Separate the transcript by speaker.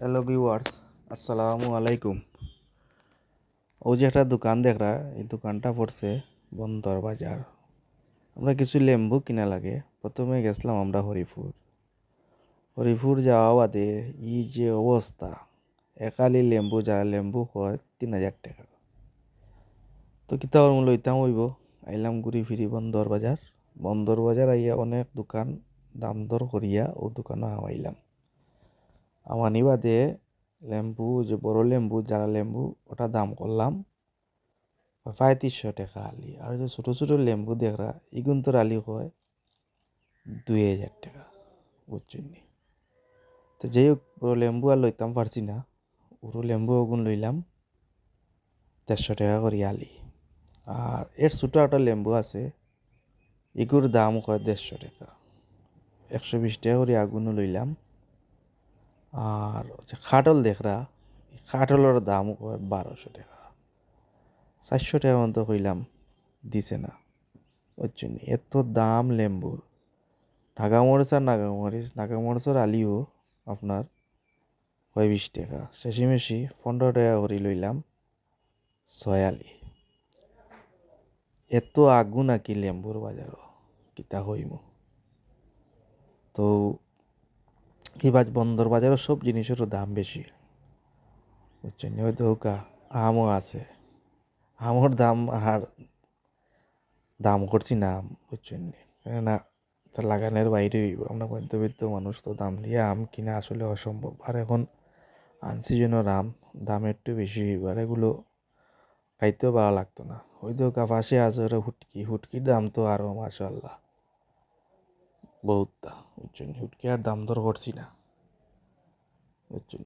Speaker 1: Hello viewers, আসসালামু আলাইকুম। ও যে একটা দোকান দেখরা, এই দোকানটা পড়ছে বন্দর বাজার। আমরা কিছু লেম্বু কিনা লাগে। প্রথমে গেছিলাম আমরা হরিপুর যাওয়া বাদে এই যে অবস্থা, একালি লেম্বু যারা লেম্বু হয় 3,000 টাকা। তো কিতা ওর মূল্য ইতাম হইব। আইলাম ঘুরি ফিরি বন্দর বাজার আইয়া অনেক দোকান দাম দর করিয়া ও দোকানে আইলাম। আমানি বাদে লেম্বু যে বড় লেম্বু যারা লেম্বু ওটা দাম করলাম 350 টাকা আলি। আর যে ছোটো ছোটো লেম্বু দেখরা ইগুন তোর আলি হয় 2,000 টাকা, বুঝছেন নি? তো যাই হোক, বড় লেম্বু আর লইতাম পারছি না, ওরও লেম্বু ওগুন লইলাম 150 টাকা করে আলি। আর এর ছোটো একটা লেম্বু আছে, এগুর দাম হয় 150 টাকা, 120 টাকা করে আগুনও লইলাম। আর হচ্ছে খাটল দেখরা, খাটলের দাম হয় 1200 টাকা, 400 টাকা মতো কইলাম, দিছে না, বুঝছেন নি? এত দাম লেম্বুর। ঢাকামরিচ আর নাগামরিচের আলিও আপনার 20 টাকা, শেষিমেশি 15 টাকা করে লইলাম 6 আলি। এত আগুন নাকি লেম্বুর বাজারও, কিতা হইম। তো এই বন্দর বাজারের সব জিনিসেরও দাম বেশি, বুঝছেন? হয়তো হুকা আমও আছে, আমর দাম আর দাম করছি না, বুঝছেন? না, তা লাগানের বাইরে হইব। আমরা মধ্যবিত্ত মানুষ, তো দাম দিয়ে আম কিনা আসলে অসম্ভব। আর এখন আনসিজনের আম, দাম একটু বেশি হইব। আর এগুলো খাইতেও ভালো লাগতো না। হয়তো পাশে আছে ওরা হুটকির দাম তো আরও মাশাআল্লাহ বহুত, বুঝছেন? হুটকি আর দাম দর করছি না, বুঝছেন?